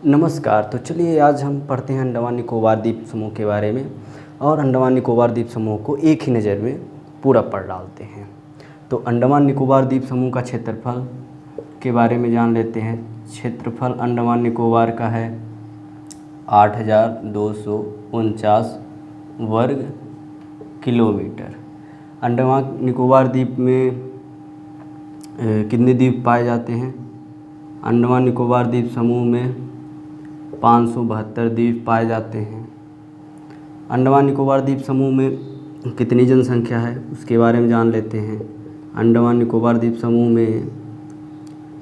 नमस्कार। तो चलिए आज हम पढ़ते हैं अंडमान निकोबार द्वीप समूह के बारे में और अंडमान निकोबार द्वीप समूह को एक ही नज़र में पूरा पढ़ डालते हैं। तो अंडमान निकोबार द्वीप समूह का क्षेत्रफल के बारे में जान लेते हैं। क्षेत्रफल अंडमान निकोबार का है 8,249 वर्ग किलोमीटर। अंडमान निकोबार द्वीप में कितने द्वीप पाए जाते हैं? अंडमान निकोबार द्वीप समूह में 572 द्वीप पाए जाते हैं। अंडमान निकोबार द्वीप समूह में कितनी जनसंख्या है उसके बारे में जान लेते हैं। अंडमान निकोबार द्वीप समूह में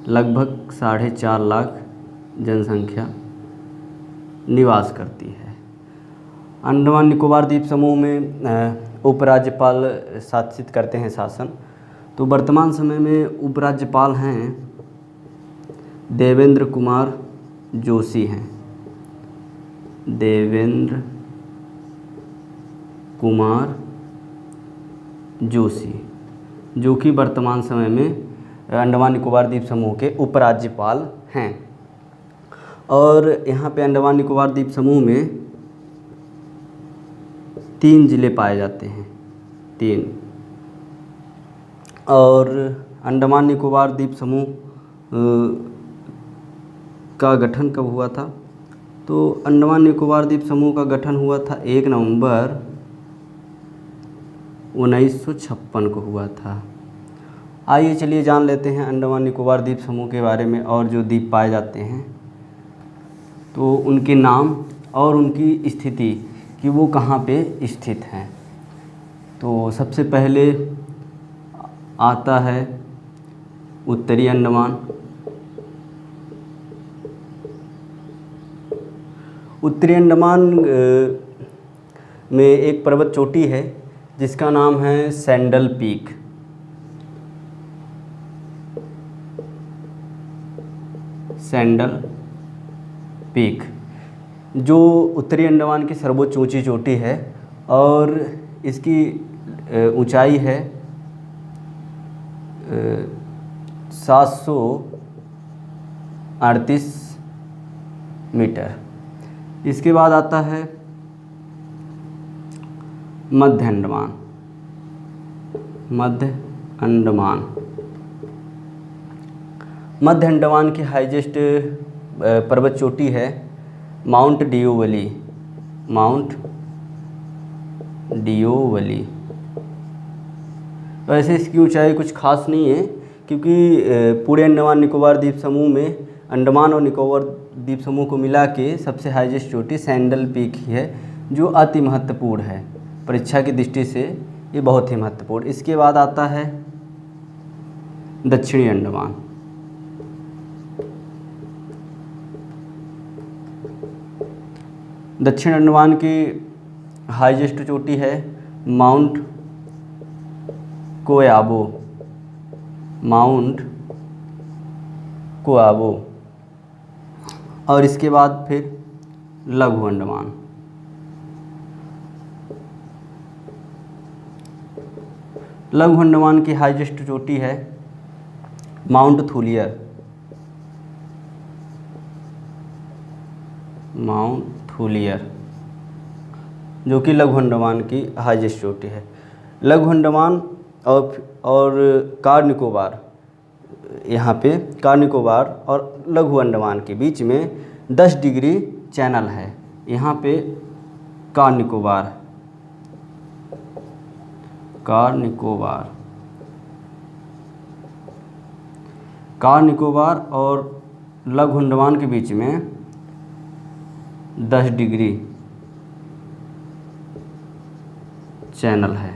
लगभग 4.5 लाख जनसंख्या निवास करती है। अंडमान निकोबार द्वीप समूह में उपराज्यपाल शासित करते हैं शासन। तो वर्तमान समय में उपराज्यपाल हैं देवेंद्र कुमार जोशी हैं। देवेंद्र कुमार जोशी जो कि वर्तमान समय में अंडमान निकोबार द्वीप समूह के उपराज्यपाल हैं। और यहाँ पे अंडमान निकोबार द्वीप समूह में 3 ज़िले पाए जाते हैं, 3। और अंडमान निकोबार द्वीप समूह का गठन कब हुआ था? तो अंडमान निकोबार द्वीप समूह का गठन हुआ था 1 नवंबर 1956 को हुआ था। आइए चलिए जान लेते हैं अंडमान निकोबार द्वीप समूह के बारे में और जो द्वीप पाए जाते हैं तो उनके नाम और उनकी स्थिति कि वो कहाँ पे स्थित हैं। तो सबसे पहले आता है उत्तरी अंडमान। उत्तरी अंडमान में एक पर्वत चोटी है जिसका नाम है सैंडल पीक। सैंडल पीक जो उत्तरी अंडमान की सर्वोच्च ऊंची चोटी है और इसकी ऊंचाई है 738 मीटर। इसके बाद आता है मध्य अंडमान। मध्य अंडमान मध्य अंडमान की हाईएस्ट पर्वत चोटी है माउंट डियोवली। माउंट डियोवली। वैसे इसकी ऊंचाई कुछ खास नहीं है क्योंकि पूरे अंडमान निकोबार द्वीप समूह में अंडमान और निकोबार द्वीप समूह को मिला के सबसे हाईएस्ट चोटी सैंडल पीक ही है जो अति महत्वपूर्ण है। परीक्षा की दृष्टि से ये बहुत ही महत्वपूर्ण। इसके बाद आता है दक्षिणी अंडमान। दक्षिण अंडमान की हाईएस्ट चोटी है माउंट कोयाबो। माउंट कोयाबो। और इसके बाद फिर लघु अंडमान। लघु अंडमान की हाईएस्ट चोटी है माउंट थूलियर। माउंट थूलियर जो कि लघु अंडमान की हाईएस्ट चोटी है। लघु अंडमान और कार निकोबार, यहाँ पे कार निकोबार और लघु अंडमान के बीच में 10 डिग्री चैनल है। यहाँ पे कार निकोबार कार निकोबार और लघु अंडमान के बीच में 10 डिग्री चैनल है।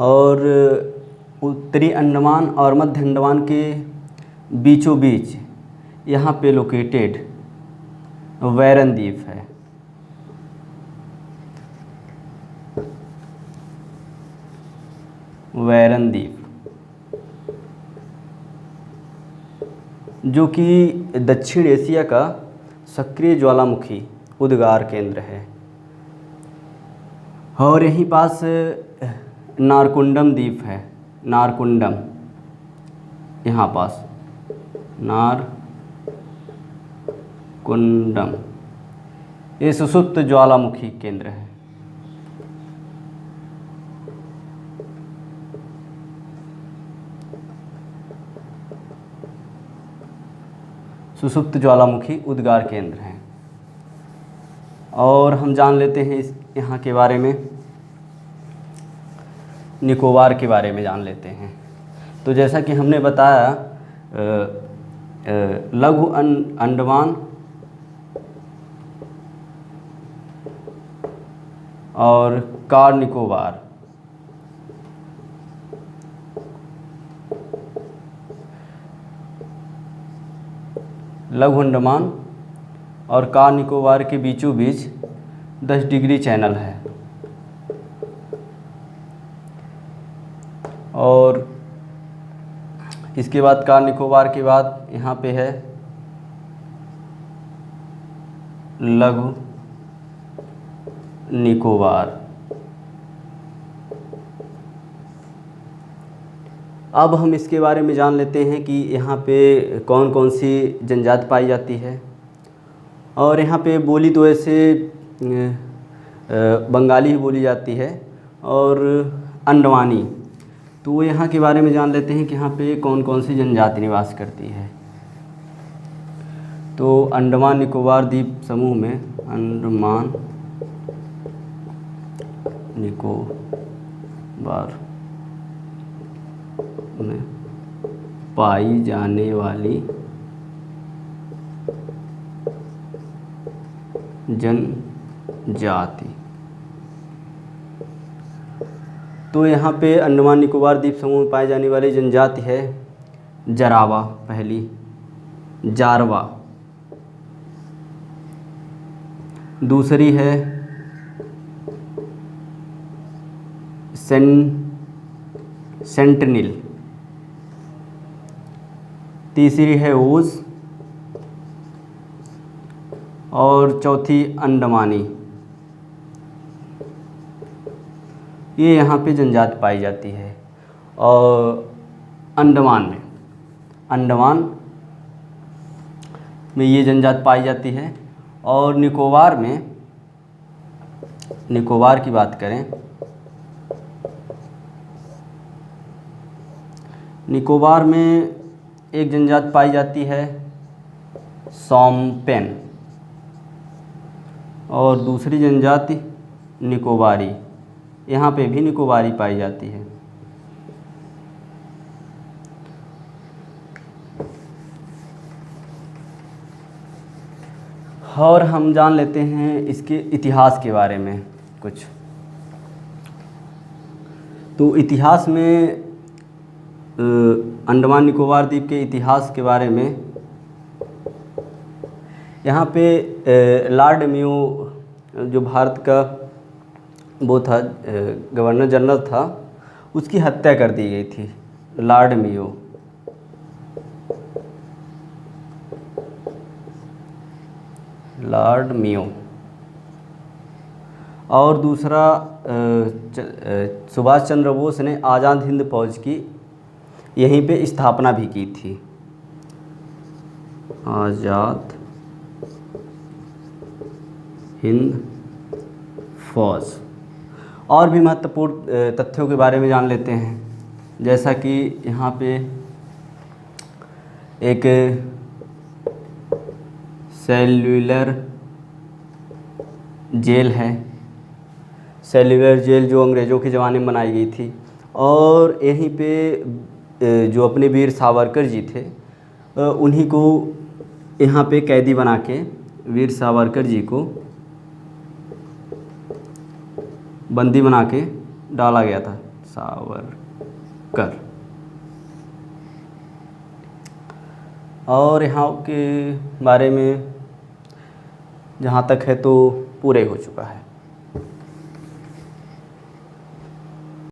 और उत्तरी अंडमान और मध्य अंडमान के बीचों बीच यहाँ पे लोकेटेड वैरन द्वीप है। वैरन द्वीप जो कि दक्षिण एशिया का सक्रिय ज्वालामुखी उद्गार केंद्र है। और यहीं पास नारकुंडम द्वीप है। नारकुंडम यहाँ पास कुंडम, ये सुषुप्त ज्वालामुखी केंद्र है। सुषुप्त ज्वालामुखी उद्गार केंद्र हैं। और हम जान लेते हैं इस यहाँ के बारे में, निकोबार के बारे में जान लेते हैं। तो जैसा कि हमने बताया लघु अंडमान और कार निकोबार, लघु अंडमान और कार निकोबार के बीचों बीच 10 डिग्री चैनल है। और इसके बाद कार निकोबार के बाद यहाँ पे है लघु निकोबार। अब हम इसके बारे में जान लेते हैं कि यहाँ पे कौन कौन सी जनजाति पाई जाती है। और यहाँ पे बोली तो ऐसे बंगाली ही बोली जाती है और अंडवानी। तो यहाँ के बारे में जान लेते हैं कि यहाँ पे कौन कौन सी जनजाति निवास करती है। तो अंडमान निकोबार द्वीप समूह में अंडमान निकोबार में पाई जाने वाली जनजाति, तो यहाँ पे अंडमान निकोबार द्वीप समूह में पाई जाने वाली जनजाति है जरावा पहली, जारवा दूसरी है सेंटिनिल, तीसरी है ओज और चौथी अंडमानी। ये यहाँ पे जनजाति पाई जाती है। और अंडमान में ये जनजाति पाई जाती है। और निकोबार की बात करें, निकोबार में एक जनजाति पाई जाती है सोम्पेन और दूसरी जनजाति निकोबारी। यहाँ पे भी निकोबारी पाई जाती है। और हम जान लेते हैं इसके इतिहास के बारे में कुछ। तो इतिहास में अंडमान निकोबार द्वीप के इतिहास के बारे में, यहाँ पे लॉर्ड मेयो जो भारत का वो था गवर्नर जनरल था, उसकी हत्या कर दी गई थी। Lord Mayo. और दूसरा सुभाष चंद्र बोस ने आज़ाद हिंद फौज की यहीं पे स्थापना भी की थी। आज़ाद हिंद फौज। और भी महत्वपूर्ण तथ्यों के बारे में जान लेते हैं, जैसा कि यहाँ पे एक सेल्युलर जेल है। सेल्युलर जेल जो अंग्रेज़ों के ज़माने में बनाई गई थी। और यहीं पे जो अपने वीर सावरकर जी थे, उन्हीं को यहाँ पे कैदी बना के वीर सावरकर जी को बंदी बना के डाला गया था। सावरकर। और यहाँ के बारे में जहाँ तक है तो पूरे हो चुका है।